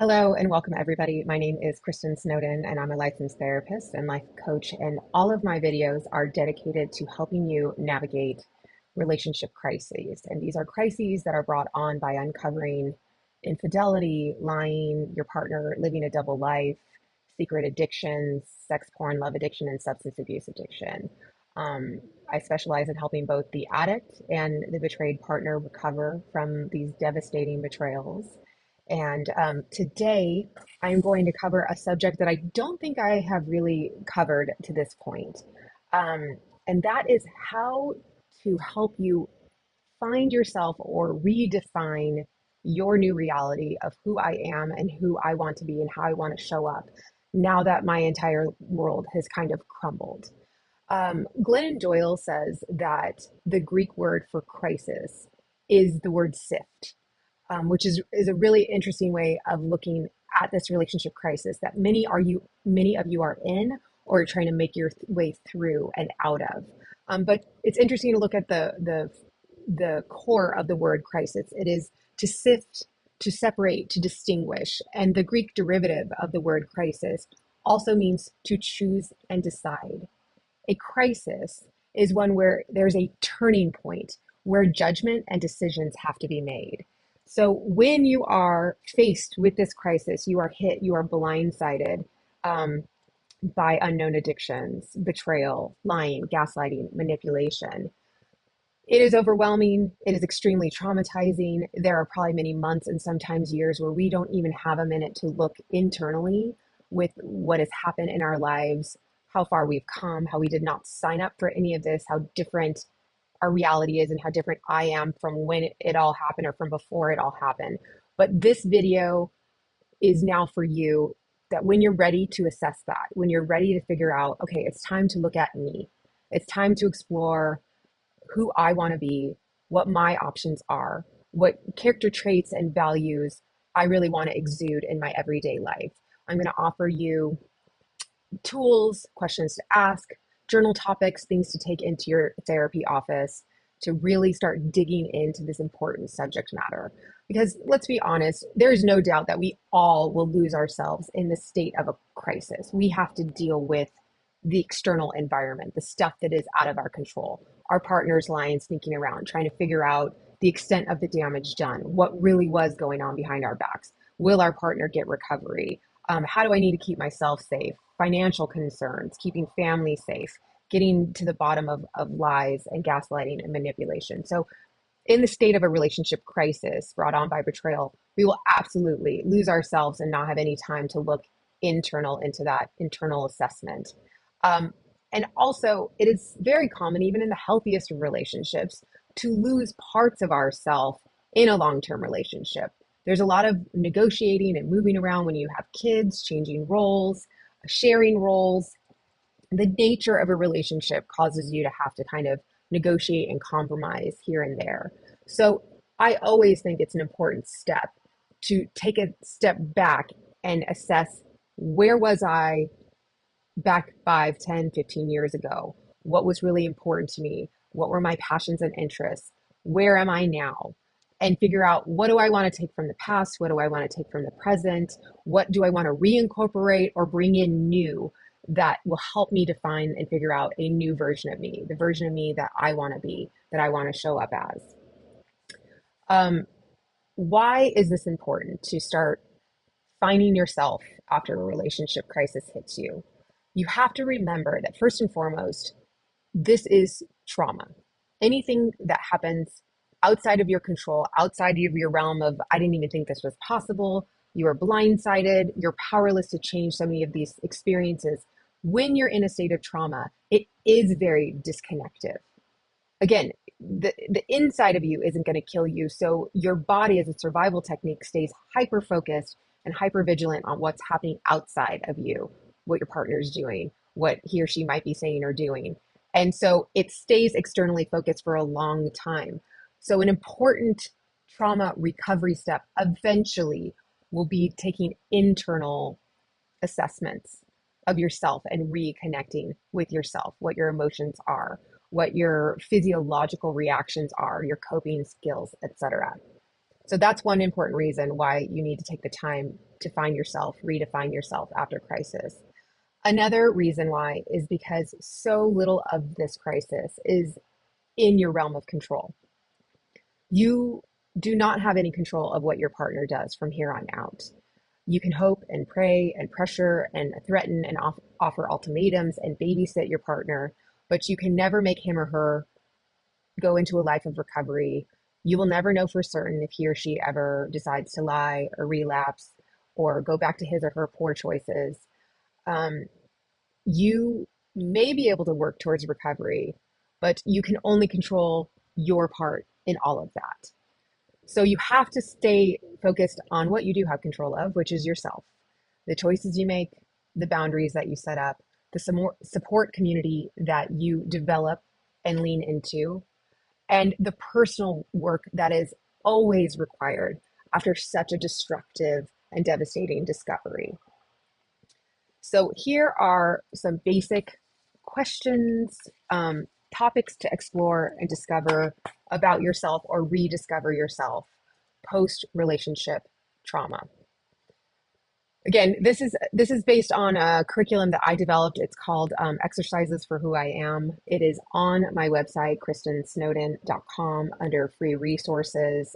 Hello and welcome everybody. My name is Kristin Snowden and I'm a licensed therapist and life coach, and all of my videos are dedicated to helping you navigate relationship crises. And these are crises that are brought on by uncovering infidelity, lying, your partner living a double life, secret addictions, sex porn, love addiction, and substance abuse addiction. Um, I specialize in helping both the addict and the betrayed partner recover from these devastating betrayals. And today I'm going to cover a subject that I don't think I have really covered to this point. Um, and that is how to help you find yourself or redefine your new reality of who I am and who I want to be and how I want to show up now that my entire world has kind of crumbled. Glennon Doyle says that the Greek word for crisis is the word sift, which is a really interesting way of looking at this relationship crisis that many of you are in or are trying to make your way through and out of. But it's interesting to look at the core of the word crisis. It is to sift, to separate, to distinguish, and the Greek derivative of the word crisis also means to choose and decide. A crisis is one where there's a turning point where judgment and decisions have to be made. So when you are faced with this crisis, you are hit, you are blindsided um, by unknown addictions, betrayal, lying, gaslighting, manipulation. It is overwhelming. It is extremely traumatizing. There are probably many months and sometimes years where we don't even have a minute to look internally with what has happened in our lives, how far we've come, how we did not sign up for any of this, how different our reality is, and how different I am from when it all happened or from before it all happened. But this video is now for you, that when you're ready to assess that, when you're ready to figure out, okay, it's time to look at me. It's time to explore who I want to be, what my options are, what character traits and values I really want to exude in my everyday life. I'm going to offer you tools, questions to ask, journal topics, things to take into your therapy office to really start digging into this important subject matter. Because let's be honest, there is no doubt that we all will lose ourselves in the state of a crisis. We have to deal with the external environment, the stuff that is out of our control. Our partners lying, sneaking around, trying to figure out the extent of the damage done, what really was going on behind our backs. Will our partner get recovery? How do I need to keep myself safe? Financial concerns, keeping family safe, getting to the bottom of lies and gaslighting and manipulation. So in the state of a relationship crisis brought on by betrayal, we will absolutely lose ourselves and not have any time to look internal into that internal assessment. Um, and also, it is very common, even in the healthiest of relationships, to lose parts of ourself in a long-term relationship. There's a lot of negotiating and moving around when you have kids, changing roles, sharing roles. The nature of a relationship causes you to have to kind of negotiate and compromise here and there. So I always think it's an important step to take a step back and assess, where was I back 5, 10, 15 years ago? What was really important to me? What were my passions and interests? Where am I now? And figure out, what do I want to take from the past? What do I want to take from the present? What do I want to reincorporate or bring in new that will help me define and figure out a new version of me, the version of me that I want to be, that I want to show up as? Um, why is this important to start finding yourself after a relationship crisis hits you? You have to remember that first and foremost, this is trauma. Anything that happens outside of your control, outside of your realm of, I didn't even think this was possible, you are blindsided, you're powerless to change so many of these experiences. When you're in a state of trauma, it is very disconnected. Again, the inside of you isn't going to kill you. So your body, as a survival technique, stays hyper focused and hyper vigilant on what's happening outside of you, what your partner's doing, what he or she might be saying or doing. And so it stays externally focused for a long time. So an important trauma recovery step eventually will be taking internal assessments of yourself and reconnecting with yourself, what your emotions are, what your physiological reactions are, your coping skills, etc. So that's one important reason why you need to take the time to find yourself, redefine yourself after crisis. Another reason why is because so little of this crisis is in your realm of control. You do not have any control of what your partner does from here on out. You can hope and pray and pressure and threaten and offer ultimatums and babysit your partner, but you can never make him or her go into a life of recovery. You will never know for certain if he or she ever decides to lie or relapse or go back to his or her poor choices. Um, you may be able to work towards recovery, but you can only control your part in all of that. So you have to stay focused on what you do have control of, which is yourself, the choices you make, the boundaries that you set up, the support community that you develop and lean into, and the personal work that is always required after such a destructive and devastating discovery. So here are some basic questions, topics to explore and discover about yourself or rediscover yourself post-relationship trauma. Again, this is based on a curriculum that I developed. It's called Exercises for Who I Am. It is on my website, KristinSnowdenMFT under free resources.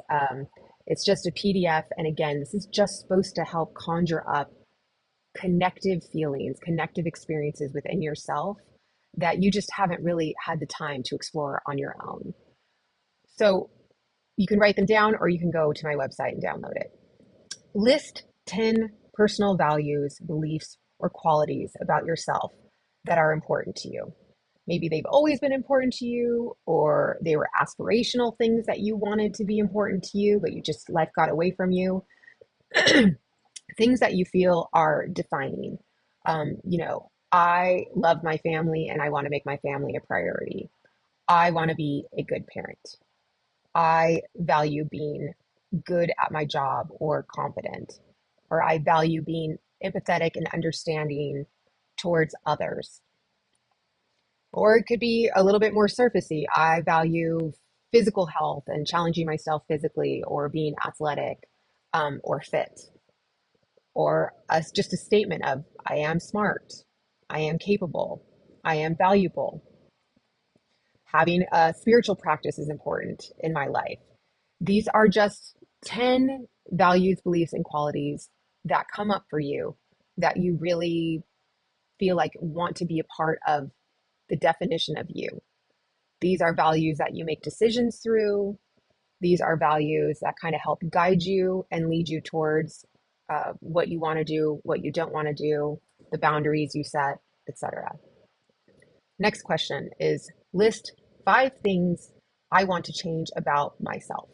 It's just a PDF. And again, this is just supposed to help conjure up connective feelings, connective experiences within yourself that you just haven't really had the time to explore on your own. So you can write them down or you can go to my website and download it. List 10 personal values, beliefs, or qualities about yourself that are important to you. Maybe they've always been important to you, or they were aspirational things that you wanted to be important to you, but life got away from you. Things that you feel are defining. I love my family and I want to make my family a priority. I want to be a good parent. I value being good at my job or competent, or I value being empathetic and understanding towards others. Or it could be a little bit more surfacey. I value physical health and challenging myself physically, or being athletic, or fit. Or just a statement of, I am smart, I am capable, I am valuable. Having a spiritual practice is important in my life. These are just 10 values, beliefs, and qualities that come up for you that you really feel like want to be a part of the definition of you. These are values that you make decisions through. These are values that kind of help guide you and lead you towards what you want to do, what you don't want to do, the boundaries you set, etc. Next question is list 5 things I want to change about myself.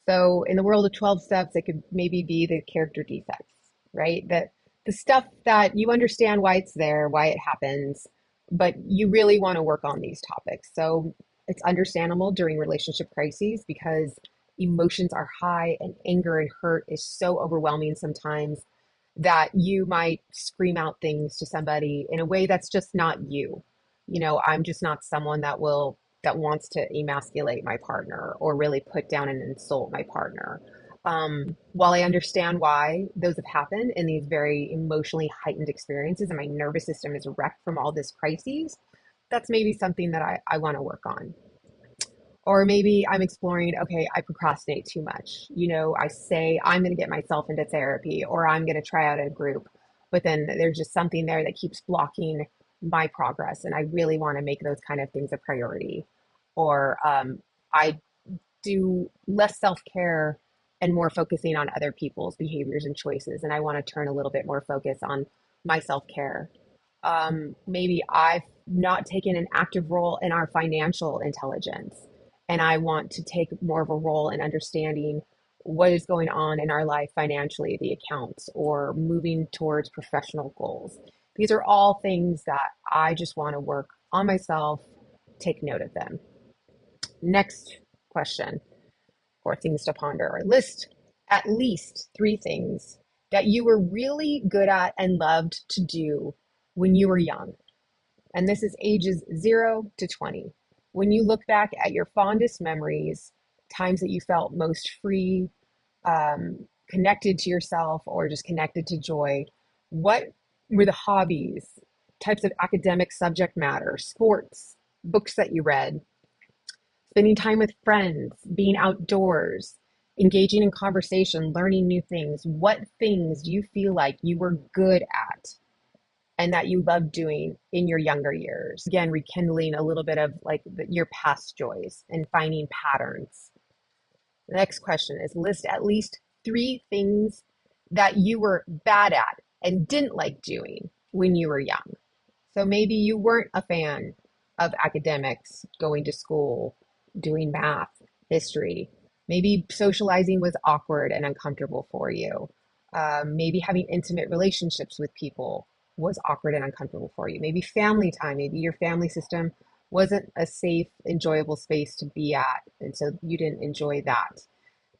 So in the world of 12 steps, it could maybe be the character defects, right? That the stuff that you understand why it's there, why it happens, but you really want to work on these topics. So it's understandable during relationship crises because emotions are high and anger and hurt is so overwhelming sometimes that you might scream out things to somebody in a way that's just not you. I'm just not someone that wants to emasculate my partner or really put down and insult my partner. While I understand why those have happened in these very emotionally heightened experiences and my nervous system is wrecked from all this crises, that's maybe something that I want to work on. Or maybe I'm exploring, okay, I procrastinate too much. I say I'm going to get myself into therapy or I'm going to try out a group, but then there's just something there that keeps blocking my progress. And I really want to make those kind of things a priority. Or I do less self-care and more focusing on other people's behaviors and choices. And I want to turn a little bit more focus on my self-care. Maybe I've not taken an active role in our financial intelligence. And I want to take more of a role in understanding what is going on in our life financially, the accounts, or moving towards professional goals. These are all things that I just want to work on myself, take note of them. Next question, or things to ponder, or list at least 3 things that you were really good at and loved to do when you were young. And this is ages 0 to 20. When you look back at your fondest memories, times that you felt most free, connected to yourself or just connected to joy? What were the hobbies, types of academic subject matter, sports, books that you read, spending time with friends, being outdoors, engaging in conversation, learning new things? What things do you feel like you were good at and that you loved doing in your younger years? Again, rekindling a little bit of like your past joys and finding patterns. The next question is list at least 3 things that you were bad at and didn't like doing when you were young. So maybe you weren't a fan of academics, going to school, doing math, history. Maybe socializing was awkward and uncomfortable for you. Maybe having intimate relationships with people was awkward and uncomfortable for you. Maybe family time, maybe your family system wasn't a safe, enjoyable space to be at, and so you didn't enjoy that.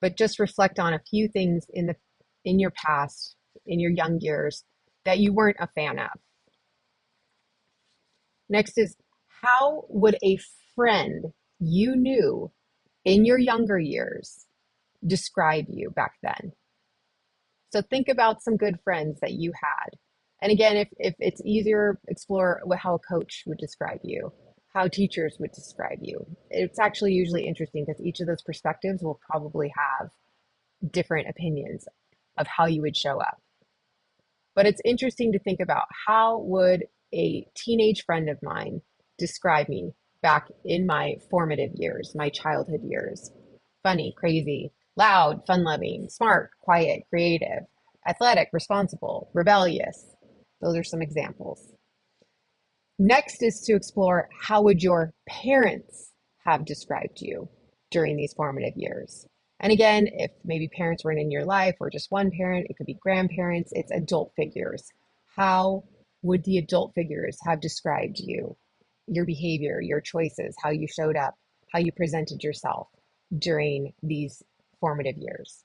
But just reflect on a few things in your past, in your young years, that you weren't a fan of. Next is, how would a friend you knew in your younger years describe you back then? So think about some good friends that you had. And again, if it's easier, explore how a coach would describe you, how teachers would describe you. It's actually usually interesting because each of those perspectives will probably have different opinions of how you would show up. But it's interesting to think about, how would a teenage friend of mine describe me back in my formative years, my childhood years? Funny, crazy, loud, fun-loving, smart, quiet, creative, athletic, responsible, rebellious. Those are some examples. Next is to explore, how would your parents have described you during these formative years? And again, if maybe parents weren't in your life or just one parent, it could be grandparents, it's adult figures. How would the adult figures have described you, your behavior, your choices, how you showed up, how you presented yourself during these formative years?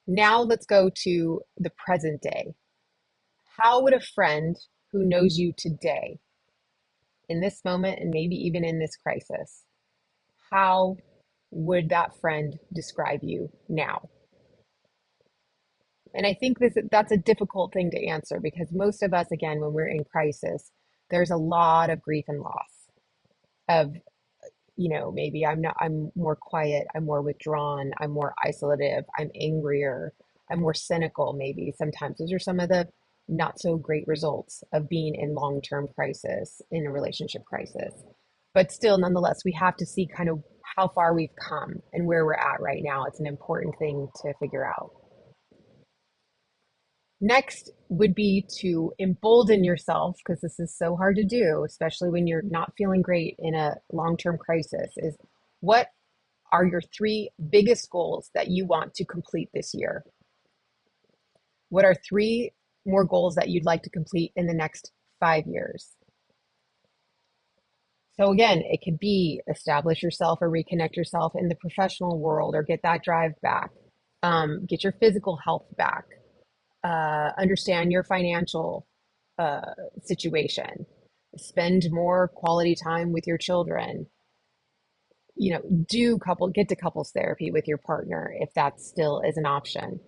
Now let's go to the present day. How would a friend who knows you today, in this moment, and maybe even in this crisis, how would that friend describe you now? And I think that's a difficult thing to answer, because most of us, again, when we're in crisis, there's a lot of grief and loss of, maybe I'm more quiet, I'm more withdrawn, I'm more isolative, I'm angrier, I'm more cynical, maybe sometimes. Those are some of the not so great results of being in long-term crisis, in a relationship crisis. But still, nonetheless, we have to see kind of how far we've come and where we're at right now. It's an important thing to figure out. Next would be to embolden yourself, because this is so hard to do, especially when you're not feeling great in a long-term crisis, is, what are your 3 biggest goals that you want to complete this year? What are 3 more goals that you'd like to complete in the next 5 years? So again, it could be establish yourself or reconnect yourself in the professional world, or get that drive back, get your physical health back, understand your financial situation, spend more quality time with your children, get to couples therapy with your partner if that still is an option.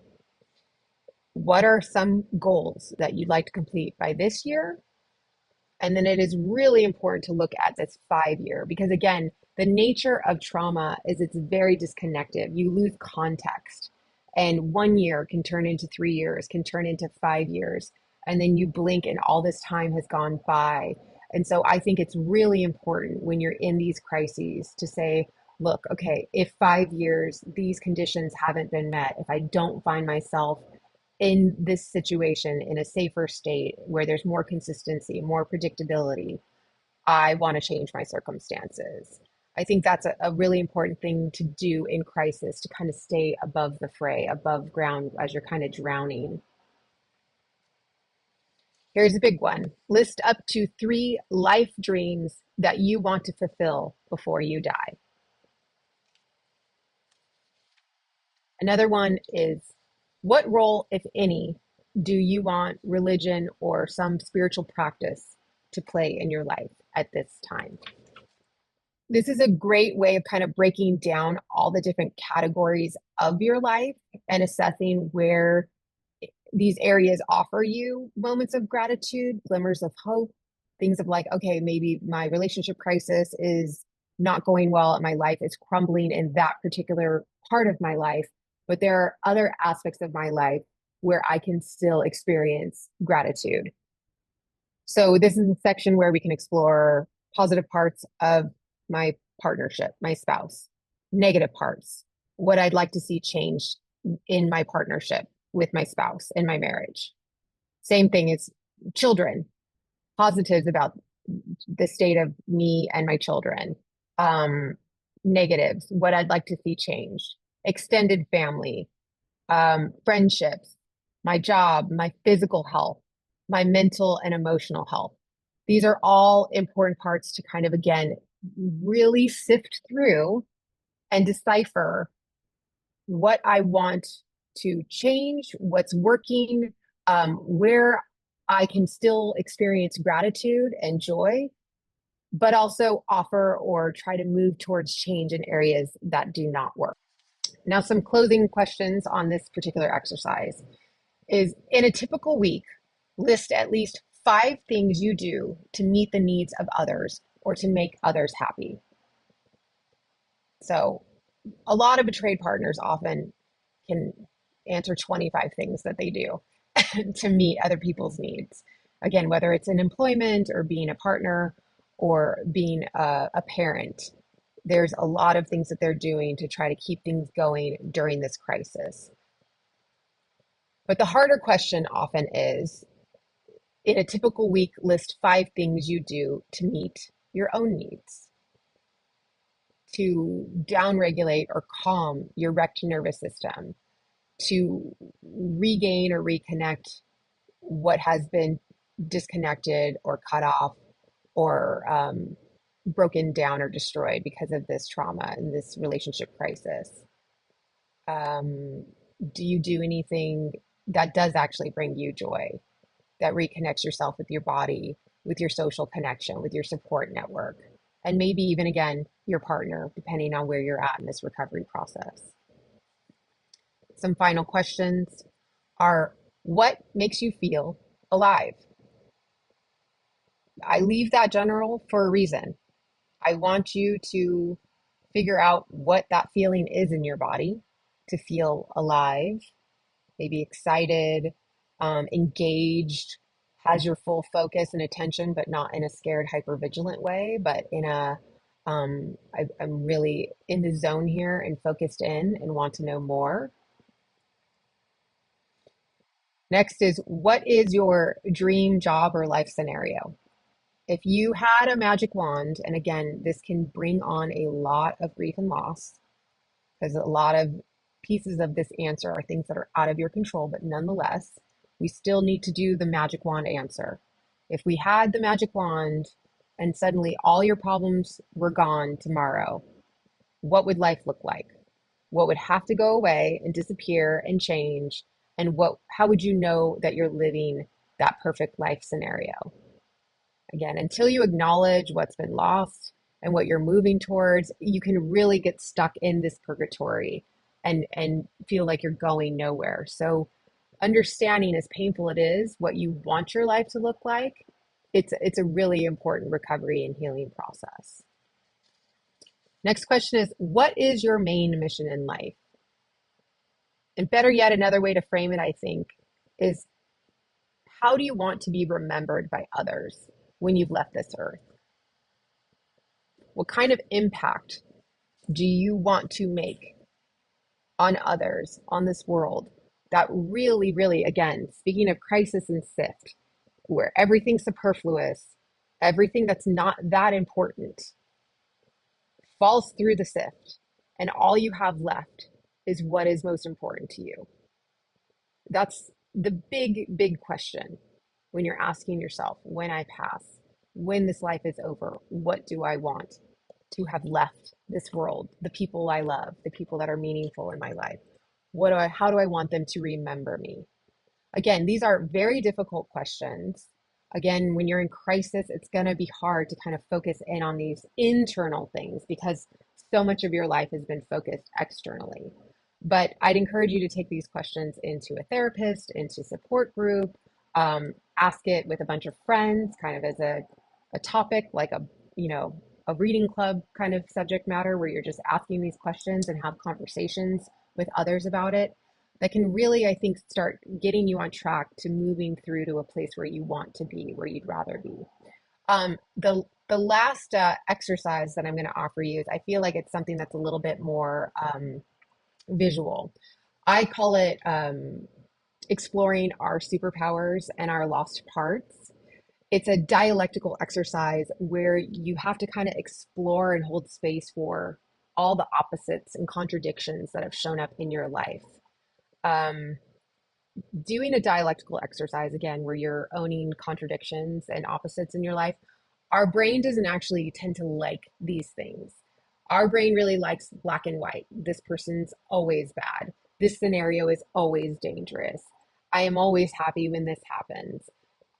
What are some goals that you'd like to complete by this year? And then it is really important to look at this 5-year, because again, the nature of trauma is it's very disconnected. You lose context, and 1 year can turn into 3 years, can turn into 5 years, and then you blink and all this time has gone by. And so I think it's really important when you're in these crises to say, look, okay, if 5 years, these conditions haven't been met, if I don't find myself in this situation in a safer state where there's more consistency, more predictability, I want to change my circumstances. I think that's a really important thing to do in crisis, to kind of stay above the fray, above ground as you're kind of drowning. Here's a big one. List up to 3 life dreams that you want to fulfill before you die. Another one is, what role, if any, do you want religion or some spiritual practice to play in your life at this time? This is a great way of kind of breaking down all the different categories of your life and assessing where these areas offer you moments of gratitude, glimmers of hope, things of like, okay, maybe my relationship crisis is not going well and my life is crumbling in that particular part of my life, but there are other aspects of my life where I can still experience gratitude. So this is a section where we can explore positive parts of my partnership, my spouse, negative parts, what I'd like to see change in my partnership with my spouse in my marriage. Same thing as children, positives about the state of me and my children. Negatives, what I'd like to see change. Extended family, friendships, my job, my physical health, my mental and emotional health. These are all important parts to kind of, again, really sift through and decipher what I want to change, what's working, where I can still experience gratitude and joy, but also offer or try to move towards change in areas that do not work. Now, some closing questions on this particular exercise is, in a typical week, list at least 5 things you do to meet the needs of others or to make others happy. So a lot of betrayed partners often can answer 25 things that they do to meet other people's needs. Again, whether it's in employment or being a partner or being a parent, there's a lot of things that they're doing to try to keep things going during this crisis. But the harder question often is, in a typical week, list 5 things you do to meet your own needs, to downregulate or calm your wrecked nervous system, to regain or reconnect what has been disconnected or cut off or broken down or destroyed because of this trauma and this relationship crisis. Do you do anything that does actually bring you joy, that reconnects yourself with your body, with your social connection, with your support network, and maybe even, again, your partner, depending on where you're at in this recovery process? Some final questions are, what makes you feel alive? I leave that general for a reason. I want you to figure out what that feeling is in your body to feel alive, maybe excited, engaged, has your full focus and attention, but not in a scared, hypervigilant way, but in a, I'm really in the zone here and focused in and want to know more. Next is, what is your dream job or life scenario? If you had a magic wand, and again, this can bring on a lot of grief and loss, because a lot of pieces of this answer are things that are out of your control, but nonetheless, we still need to do the magic wand answer. If we had the magic wand and suddenly all your problems were gone tomorrow, what would life look like? What would have to go away and disappear and change? And how would you know that you're living that perfect life scenario? Again, until you acknowledge what's been lost and what you're moving towards, you can really get stuck in this purgatory and feel like you're going nowhere. So understanding, as painful it is, what you want your life to look like, it's a really important recovery and healing process. Next question is, what is your main mission in life? And better yet, another way to frame it, I think, is, how do you want to be remembered by others when you've left this earth? What kind of impact do you want to make on others, on this world, that really, really, again, speaking of crisis and sift, where everything's superfluous, everything that's not that important falls through the sift, and all you have left is what is most important to you? That's the big, big question when you're asking yourself, when I pass, when this life is over, what do I want to have left this world, the people I love, the people that are meaningful in my life? How do I want them to remember me? Again, these are very difficult questions. Again, when you're in crisis, it's going to be hard to kind of focus in on these internal things because so much of your life has been focused externally. But I'd encourage you to take these questions into a therapist, into support group, ask it with a bunch of friends, kind of as a topic, like a reading club kind of subject matter where you're just asking these questions and have conversations with others about it that can really, I think, start getting you on track to moving through to a place where you want to be, where you'd rather be. The last exercise that I'm going to offer you is I feel like it's something that's a little bit more visual. I call it exploring our superpowers and our lost parts. It's a dialectical exercise where you have to kind of explore and hold space for all the opposites and contradictions that have shown up in your life. Um, Doing a dialectical exercise, again, where you're owning contradictions and opposites in your life, our brain doesn't actually tend to like these things. Our brain really likes black and white. This person's always bad. This scenario is always dangerous. I am always happy when this happens.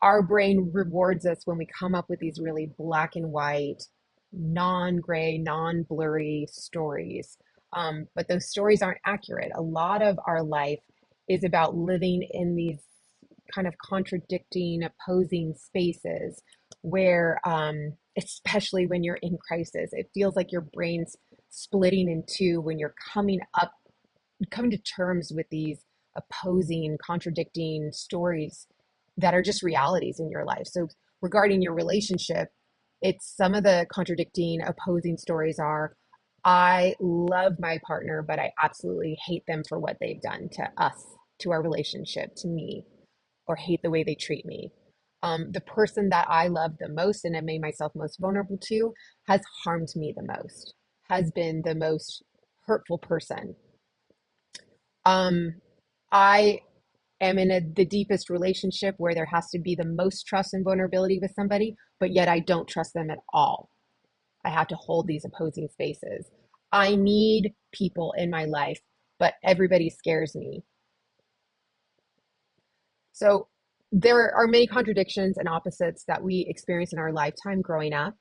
Our brain rewards us when we come up with these really black and white, non-gray, non-blurry stories. But those stories aren't accurate. A lot of our life is about living in these kind of contradicting, opposing spaces where, especially when you're in crisis, it feels like your brain's splitting in two when you're coming to terms with these opposing, contradicting stories that are just realities in your life. So, regarding your relationship, it's some of the contradicting, opposing stories are I love my partner, but I absolutely hate them for what they've done to us, to our relationship, to me, or hate the way they treat me. The person that I love the most and have made myself most vulnerable to has harmed me the most, has been the most hurtful person. Um, I am in the deepest relationship where there has to be the most trust and vulnerability with somebody, but yet I don't trust them at all. I have to hold these opposing spaces. I need people in my life, but everybody scares me. So there are many contradictions and opposites that we experience in our lifetime growing up,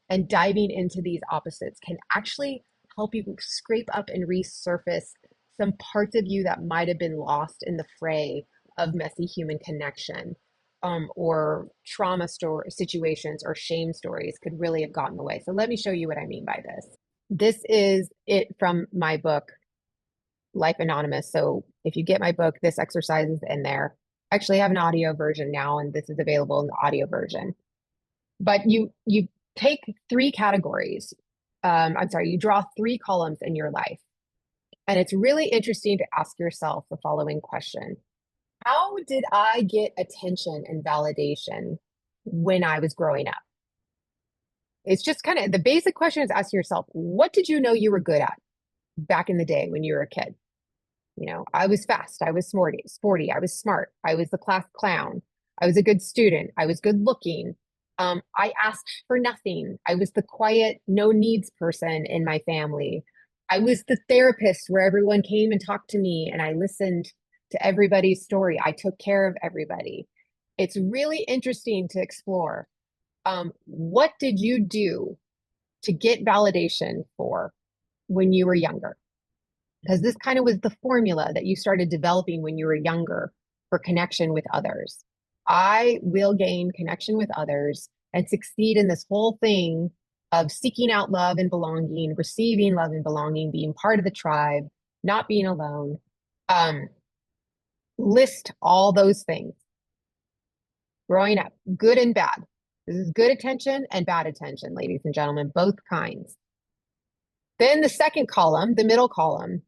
and diving into these opposites can actually help you scrape up and resurface some parts of you that might have been lost in the fray of messy human connection, or trauma situations or shame stories could really have gotten in the way. So let me show you what I mean by this. This is it from my book, Life Anonymous. So if you get my book, this exercise is in there. I actually have an audio version now, and this is available in the audio version. But you take three categories. I'm sorry, you draw three columns in your life. And it's really interesting to ask yourself the following question. How did I get attention and validation when I was growing up? It's just kind of the basic question is ask yourself, what did you know you were good at back in the day when you were a kid? You know, I was fast, I was sporty, I was smart, I was the class clown, I was a good student, I was good looking. I asked for nothing. I was the quiet, no needs person in my family. I was the therapist where everyone came and talked to me and I listened to everybody's story. I took care of everybody. It's really interesting to explore. What did you do to get validation for when you were younger? Because this kind of was the formula that you started developing when you were younger for connection with others. I will gain connection with others and succeed in this whole thing of seeking out love and belonging, receiving love and belonging, being part of the tribe, not being alone. Um, List all those things. Growing up, good and bad. This is good attention and bad attention, ladies and gentlemen, both kinds. Then the second column, the middle column,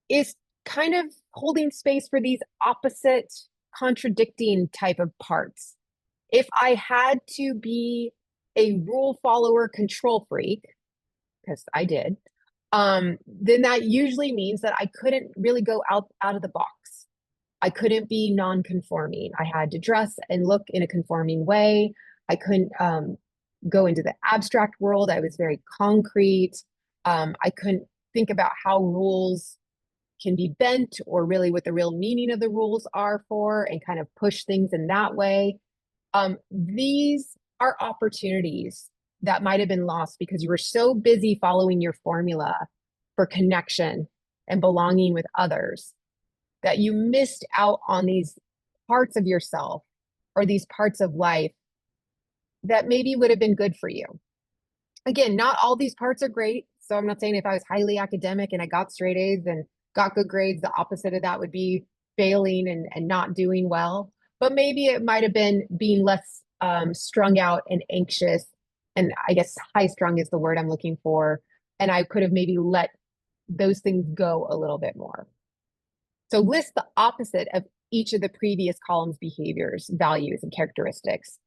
is kind of holding space for these opposite, contradicting type of parts. If I had to be a rule follower, control freak, because I did, then that usually means that I couldn't really go out of the box. I couldn't be non-conforming. I had to dress and look in a conforming way. I couldn't go into the abstract world. I was very concrete. I couldn't think about how rules can be bent or really what the real meaning of the rules are for and kind of push things in that way. These are opportunities that might have been lost because you were so busy following your formula for connection and belonging with others that you missed out on these parts of yourself or these parts of life that maybe would have been good for you. Again, not all these parts are great. So I'm not saying if I was highly academic and I got straight A's and got good grades, the opposite of that would be failing and not doing well. But maybe it might have been being less strung out and anxious. And I guess high strung is the word I'm looking for. And I could have maybe let those things go a little bit more. So list the opposite of each of the previous columns' behaviors, values, and characteristics.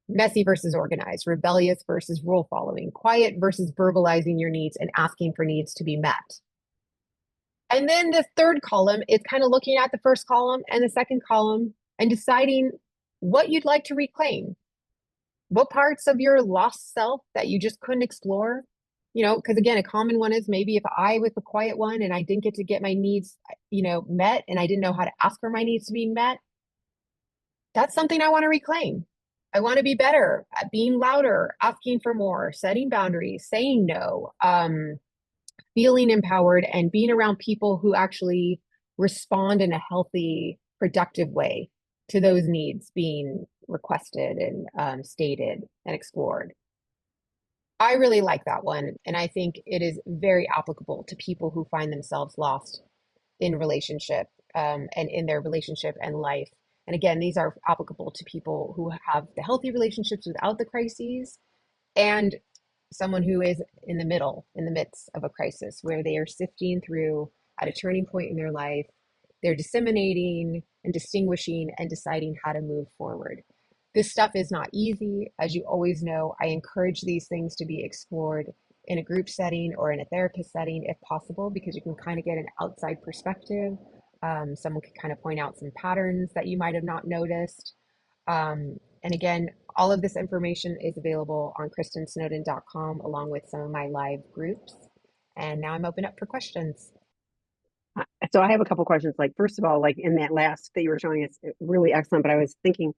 Messy versus organized, rebellious versus rule following, quiet versus verbalizing your needs and asking for needs to be met. And then the third column is kind of looking at the first column and the second column and deciding what you'd like to reclaim. What parts of your lost self that you just couldn't explore? Because again, a common one is maybe if I was the quiet one and I didn't get to get my needs, met, and I didn't know how to ask for my needs to be met, that's something I want to reclaim. I want to be better at being louder, asking for more, setting boundaries, saying no, feeling empowered, and being around people who actually respond in a healthy, productive way to those needs being requested and stated and explored. I really like that one. And I think it is very applicable to people who find themselves lost in relationship and in their relationship and life. And again, these are applicable to people who have the healthy relationships without the crises and someone who is in the middle, in the midst of a crisis where they are sifting through at a turning point in their life. They're disseminating and distinguishing and deciding how to move forward. This stuff is not easy. As you always know, I encourage these things to be explored in a group setting or in a therapist setting if possible, because you can kind of get an outside perspective. Someone could kind of point out some patterns that you might have not noticed. And again, all of this information is available on KristinSnowden.com along with some of my live groups. And now I'm open up for questions. So I have a couple questions. Like, first of all, like in that last that you were showing, it's really excellent. But I was thinking,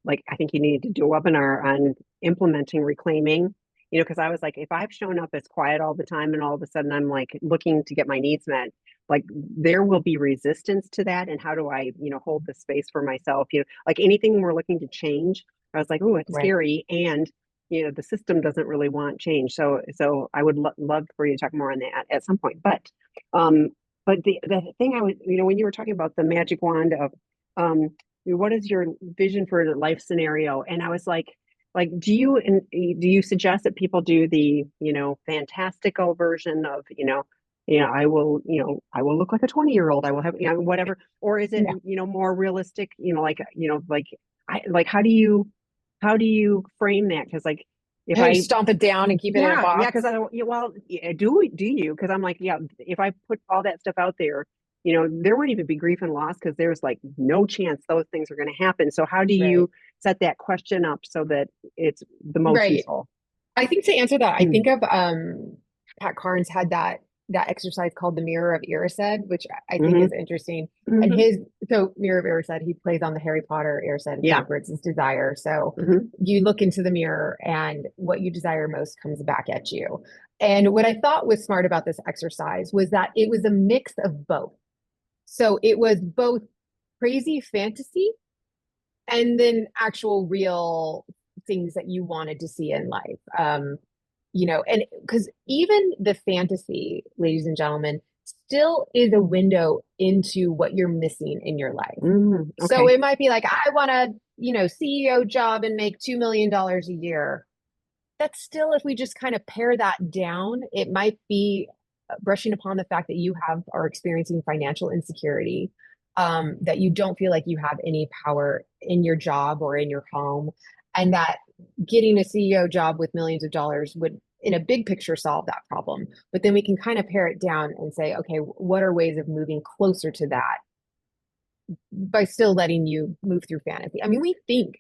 like, I think you need to do a webinar on implementing reclaiming. Because I was like, if I've shown up as quiet all the time and all of a sudden I'm like looking to get my needs met, like there will be resistance to that. And how do I, hold the space for myself? Like anything we're looking to change, I was like, oh, it's Right. scary. And the system doesn't really want change. So I would love for you to talk more on that at some point. Um, but the thing I was, when you were talking about the magic wand of, what is your vision for the life scenario? And I was like, do you suggest that people do the, fantastical version of, I will look like a 20-year-old. I will have, whatever. Or is it, Yeah. more realistic, how do you frame that? Because like, if I I stomp it down and keep it in a yeah, box. because I don't. Yeah, well, yeah, do you? Because I'm like, yeah, if I put all that stuff out there, there won't even be grief and loss because there's like no chance those things are going to happen. So how do Right. you set that question up so that it's the most Right. useful? I think to answer that, I Mm-hmm. think of Pat Carnes had that exercise called the Mirror of Erised, which I think is interesting. And Mm-hmm. so Mirror of Erised, he plays on the Harry Potter Erised Yeah. backwards is desire. So Mm-hmm. you look into the mirror and what you desire most comes back at you. And what I thought was smart about this exercise was that it was a mix of both. So it was both crazy fantasy and then actual real things that you wanted to see in life. And because even the fantasy, ladies and gentlemen, still is a window into what you're missing in your life. Mm-hmm. So Okay. it might be like, I want a, CEO job and make $2 million a year. That's still, if we just kind of pare that down, it might be brushing upon the fact that you are experiencing financial insecurity, that you don't feel like you have any power in your job or in your home, and that getting a CEO job with millions of dollars would, in a big picture, solve that problem. But then we can kind of pare it down and say, okay, what are ways of moving closer to that by still letting you move through fantasy? I mean, we think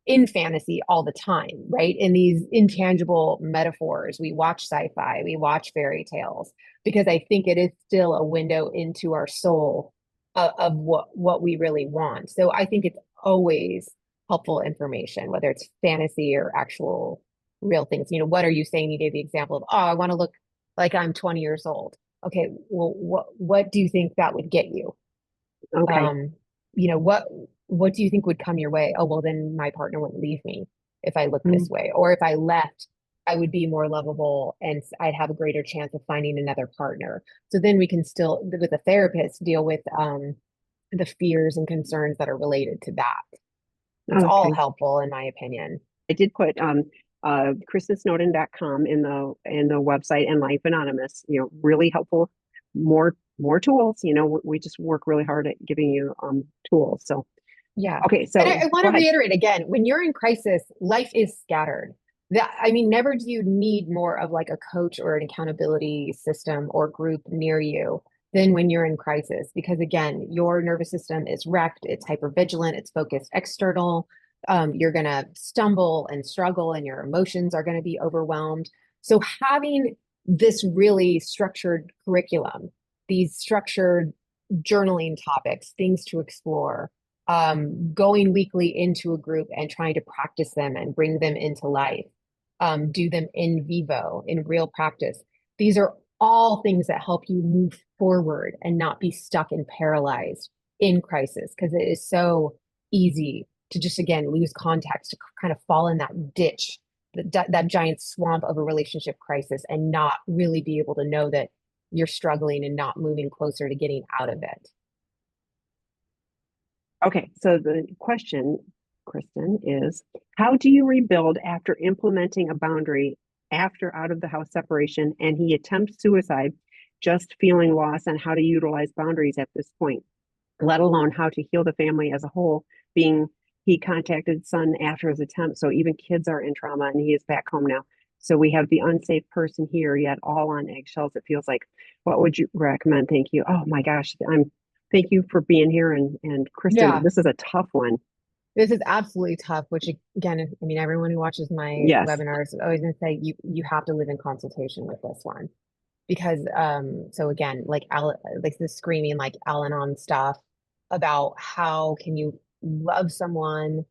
in fantasy all the time, right? In these intangible metaphors. We watch sci-fi, we watch fairy tales, because I think it is still a window into our soul of what we really want. So I think it's always, helpful information, whether it's fantasy or actual real things. What are you saying? You gave the example of, oh, I want to look like I'm 20 years old. Okay, well, what do you think that would get you? Okay. Um, you know, what what do you think would come your way? Oh, well, then my partner wouldn't leave me if I looked this Mm, way. Or if I left, I would be more lovable and I'd have a greater chance of finding another partner. So then we can still, with a therapist, deal with the fears and concerns that are related to that. It's all okay. helpful, in my opinion. I did put KristinSnowden.com in the website, and Life Anonymous, really helpful, more tools. We just work really hard at giving you tools. So Yeah. okay, And so I want go to ahead. reiterate again, when you're in crisis, life is scattered. I mean, never do you need more of like a coach or an accountability system or group near you than when you're in crisis. Because again, your nervous system is wrecked, it's hypervigilant, it's focused external. You're going to stumble and struggle, and your emotions are going to be overwhelmed. So having this really structured curriculum, these structured journaling topics, things to explore, going weekly into a group and trying to practice them and bring them into life, do them in vivo, in real practice. These are all things that help you move forward and not be stuck and paralyzed in crisis, because it is so easy to just, again, lose context, to kind of fall in that ditch, that giant swamp of a relationship crisis, and not really be able to know that you're struggling and not moving closer to getting out of it. Okay, so the question, Kristin, is how do you rebuild after implementing a boundary after out of the house separation and he attempts suicide, just feeling lost on how to utilize boundaries at this point, let alone how to heal the family as a whole, being he contacted son after his attempt. So even kids are in trauma and he is back home now. So we have the unsafe person here, yet all on eggshells. It feels like, what would you recommend? Thank you. Oh my gosh, thank you for being here. And Kristin, Yeah, this is a tough one. this is absolutely tough, which again, I mean, everyone who watches my Yes. webinars is always going to say you have to live in consultation with this one, because so again, like this screaming like Al-Anon stuff about how can you love someone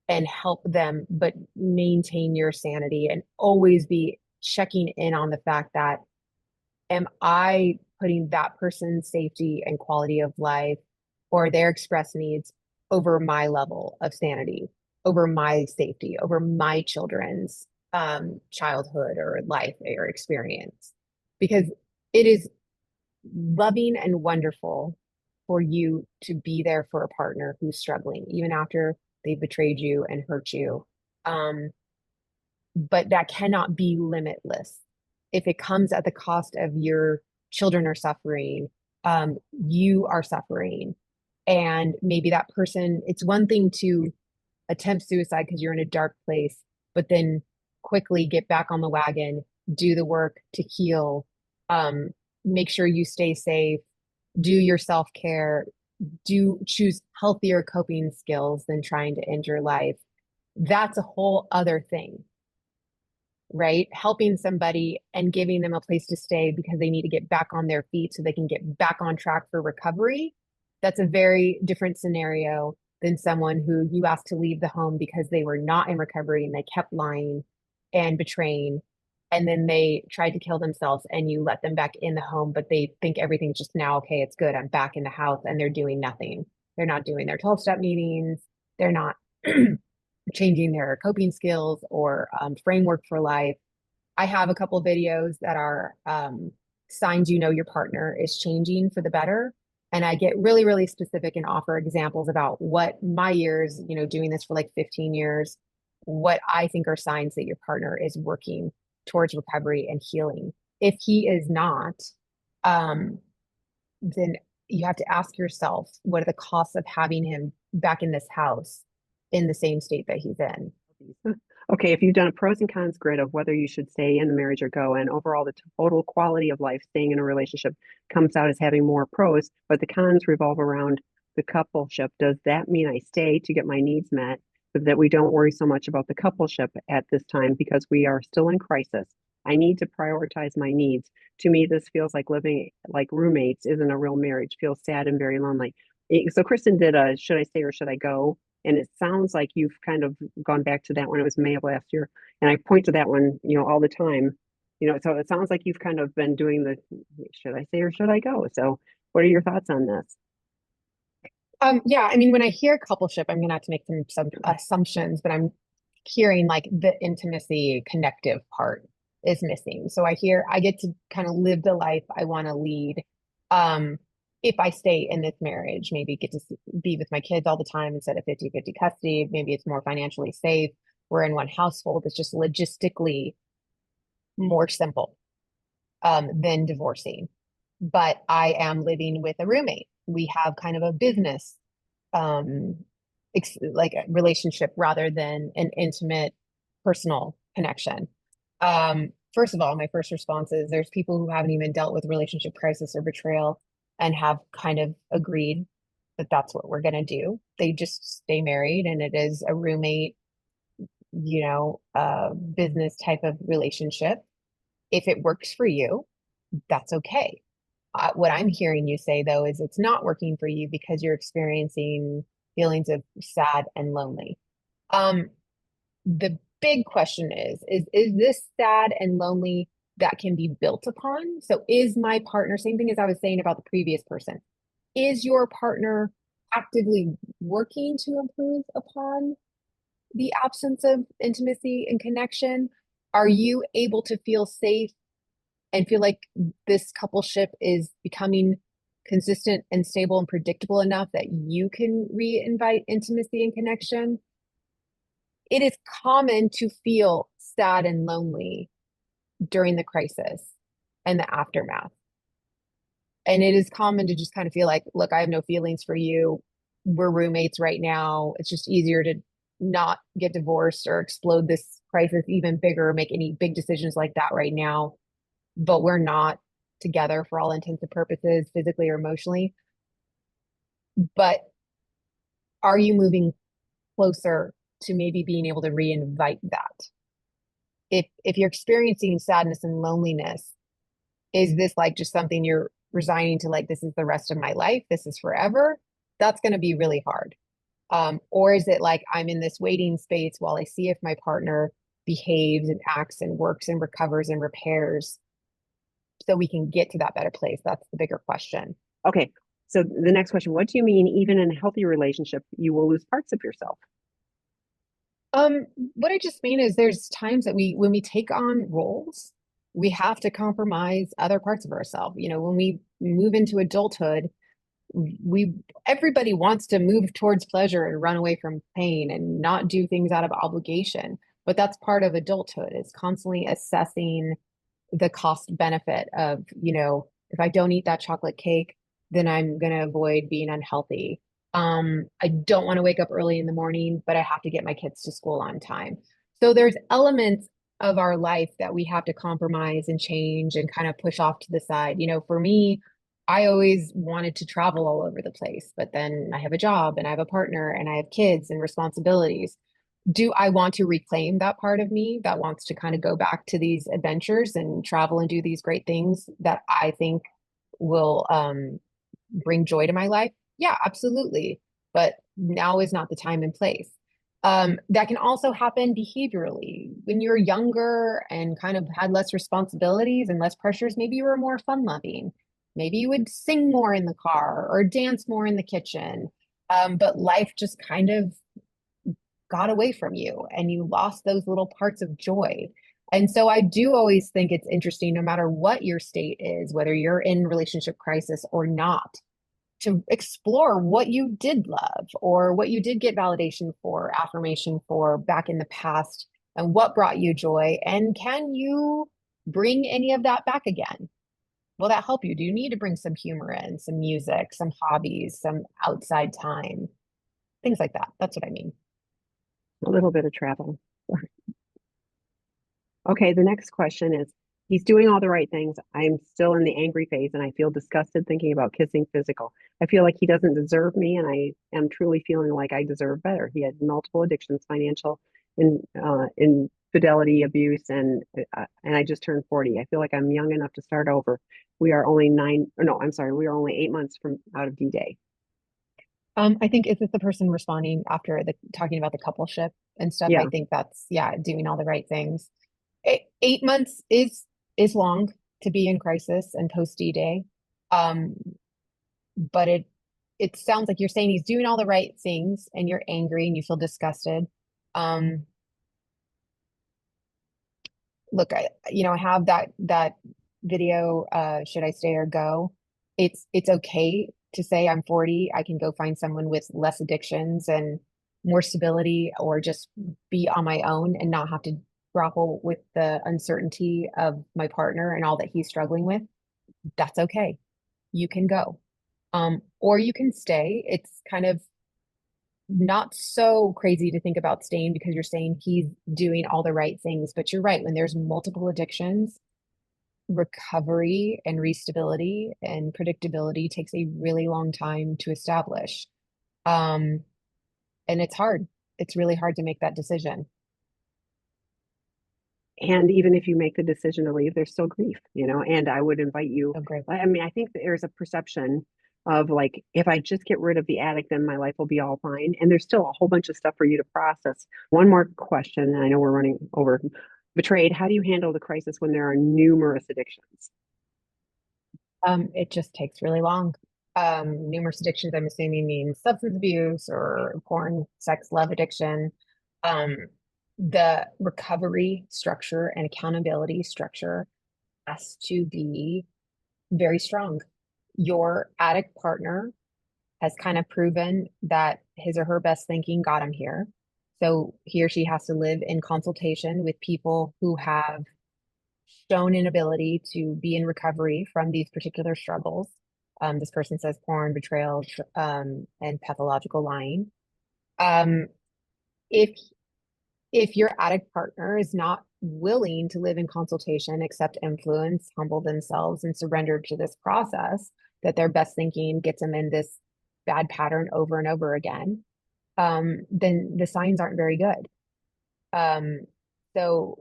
and help them but maintain your sanity, and always be checking in on the fact that, am I putting that person's safety and quality of life or their express needs over my level of sanity, over my safety, over my children's childhood or life or experience? Because it is loving and wonderful for you to be there for a partner who's struggling, even after they've betrayed you and hurt you. Um, but that cannot be limitless. If it comes at the cost of your children are suffering, you are suffering, and maybe that person, it's one thing to attempt suicide because you're in a dark place, but then quickly get back on the wagon, do the work to heal, um, make sure you stay safe, do your self care, do choose healthier coping skills than trying to end your life. That's a whole other thing, right? Helping somebody and giving them a place to stay because they need to get back on their feet so they can get back on track for recovery. That's a very different scenario than someone who you asked to leave the home because they were not in recovery and they kept lying and betraying. And then they tried to kill themselves and you let them back in the home, but they think everything's just now, okay, it's good. I'm back in the house, and they're doing nothing. They're not doing their 12-step meetings. They're not changing their coping skills or framework for life. I have a couple videos that are signs you know your partner is changing for the better. And I get really, really specific and offer examples about what my years, doing this for like 15 years, what I think are signs that your partner is working towards recovery and healing. If he is not, um, then you have to ask yourself, what are the costs of having him back in this house in the same state that he's in? Okay, if you've done a pros and cons grid of whether you should stay in the marriage or go, and overall the total quality of life staying in a relationship comes out as having more pros, but the cons revolve around the coupleship. Does that mean I stay to get my needs met, but that we don't worry so much about the coupleship at this time because we are still in crisis? I need to prioritize my needs. To me, this feels like living like roommates isn't a real marriage. Feels sad and very lonely. So Kristin did a should I stay or should I go? And it sounds like you've kind of gone back to that when it was May of last year. And I point to that one, all the time. So it sounds like you've kind of been doing the should I say or should I go? So what are your thoughts on this? Yeah, I mean, when I hear coupleship, I'm gonna have to make some assumptions, but I'm hearing like the intimacy connective part is missing. So I get to kind of live the life I want to lead. Um, if I stay in this marriage, maybe get to be with my kids all the time instead of 50-50 custody. Maybe it's more financially safe. We're in one household. It's just logistically more simple than divorcing. But I am living with a roommate. We have kind of a business um like a relationship rather than an intimate personal connection. First of all, my first response is there's people who haven't even dealt with relationship crisis or betrayal and have kind of agreed that that's what we're going to do. They just stay married and it is a roommate, business type of relationship. If it works for you, that's okay. What I'm hearing you say, though, is it's not working for you because you're experiencing feelings of sad and lonely. Um, the big question is this sad and lonely that can be built upon? So is my partner, same thing as I was saying about the previous person, is your partner actively working to improve upon the absence of intimacy and connection? Are you able to feel safe and feel like this coupleship is becoming consistent and stable and predictable enough that you can re-invite intimacy and connection? It is common to feel sad and lonely during the crisis and the aftermath. And it is common to just kind of feel like, look, I have no feelings for you. We're roommates right now. It's just easier to not get divorced or explode this crisis even bigger, make any big decisions like that right now. But we're not together for all intents and purposes, physically or emotionally. But are you moving closer to maybe being able to reinvite that? If you're experiencing sadness and loneliness, is this like just something you're resigning to, like this is the rest of my life, this is forever? That's going to be really hard. Or is it like I'm in this waiting space while I see if my partner behaves and acts and works and recovers and repairs so we can get to that better place? That's the bigger question. Okay. So the next question, what do you mean even in a healthy relationship, you will lose parts of yourself? What I just mean is there's times that when we take on roles, we have to compromise other parts of ourselves. When we move into adulthood, we everybody wants to move towards pleasure and run away from pain and not do things out of obligation. But that's part of adulthood, is constantly assessing the cost benefit of, if I don't eat that chocolate cake, then I'm going to avoid being unhealthy. I don't want to wake up early in the morning, but I have to get my kids to school on time. So there's elements of our life that we have to compromise and change and kind of push off to the side. For me, I always wanted to travel all over the place, but then I have a job and I have a partner and I have kids and responsibilities. Do I want to reclaim that part of me that wants to kind of go back to these adventures and travel and do these great things that I think will bring joy to my life? Yeah, absolutely. But now is not the time and place. That can also happen behaviorally. When you're younger and kind of had less responsibilities and less pressures, maybe you were more fun loving. Maybe you would sing more in the car or dance more in the kitchen. But life just kind of got away from you and you lost those little parts of joy. And so I do always think it's interesting, no matter what your state is, whether you're in relationship crisis or not, to explore what you did love or what you did get validation for, affirmation for back in the past, and what brought you joy. And can you bring any of that back again? Will that help you? Do you need to bring some humor in, some music, some hobbies, some outside time? Things like that. That's what I mean. A little bit of travel. Okay, the next question is, he's doing all the right things. I'm still in the angry phase and I feel disgusted thinking about kissing physical. I feel like he doesn't deserve me and I am truly feeling like I deserve better. He had multiple addictions, financial infidelity, abuse, and I just turned 40. I feel like I'm young enough to start over. We are only 8 months from out of D-Day. I think is it the person responding after the talking about the coupleship and stuff? I Yeah. think that's yeah, doing all the right things. 8 months is long to be in crisis and post D-Day. Um, but it sounds like you're saying he's doing all the right things and you're angry and you feel disgusted. Um, look, I have that video, should I stay or go? It's okay to say I'm 40, I can go find someone with less addictions and more stability, or just be on my own and not have to grapple with the uncertainty of my partner and all that he's struggling with. That's okay. You can go. Or you can stay. It's kind of not so crazy to think about staying because you're saying he's doing all the right things. But you're right, when there's multiple addictions, recovery and restability and predictability takes a really long time to establish. Um, and it's hard. It's really hard to make that decision. And even if you make the decision to leave, there's still grief, and I would invite you. So great. I mean, I think there's a perception of like, if I just get rid of the addict, then my life will be all fine. And there's still a whole bunch of stuff for you to process. One more question, and I know we're running over. Betrayed, how do you handle the crisis when there are numerous addictions? It just takes really long. Numerous addictions, I'm assuming, means substance abuse or porn, sex, love addiction. Um, the recovery structure and accountability structure has to be very strong. Your addict partner has kind of proven that his or her best thinking got him here. So he or she has to live in consultation with people who have shown an ability to be in recovery from these particular struggles. This person says porn, betrayal, and pathological lying. Um, if if your addict partner is not willing to live in consultation, accept influence, humble themselves, and surrender to this process, that their best thinking gets them in this bad pattern over and over again, then the signs aren't very good. Um, so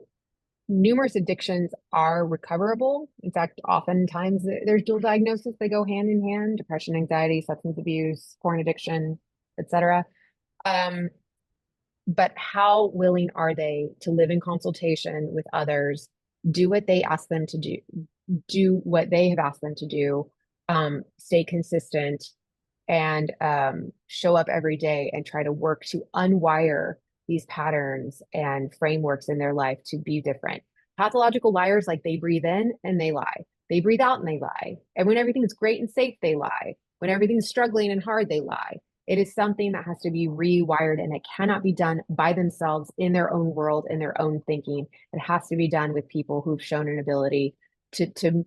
numerous addictions are recoverable. In fact, oftentimes there's dual diagnosis. They go hand in hand: depression, anxiety, substance abuse, porn addiction, etc. Um, but how willing are they to live in consultation with others, do what they ask them to do what they have asked them to do, stay consistent, and show up every day and try to work to unwire these patterns and frameworks in their life to be different. Pathological liars, like, they breathe in and they lie. They breathe out and they lie. And when everything's great and safe, they lie. When everything's struggling and hard, they lie. It is something that has to be rewired, and it cannot be done by themselves in their own world, in their own thinking. It has to be done with people who've shown an ability to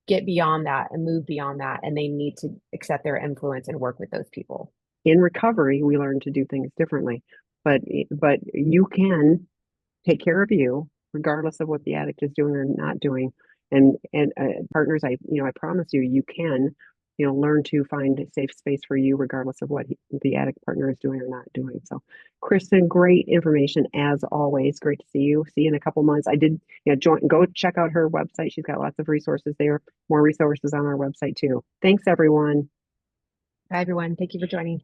get beyond that and move beyond that, and they need to accept their influence and work with those people. In recovery, we learn to do things differently, but you can take care of you regardless of what the addict is doing or not doing. And partners, I promise you, you can, learn to find a safe space for you regardless of what the addict partner is doing or not doing. So, Kristin, great information as always. Great to see you. See you in a couple months. I did, go check out her website. She's got lots of resources there. More resources on our website too. Thanks, everyone. Hi, everyone. Thank you for joining.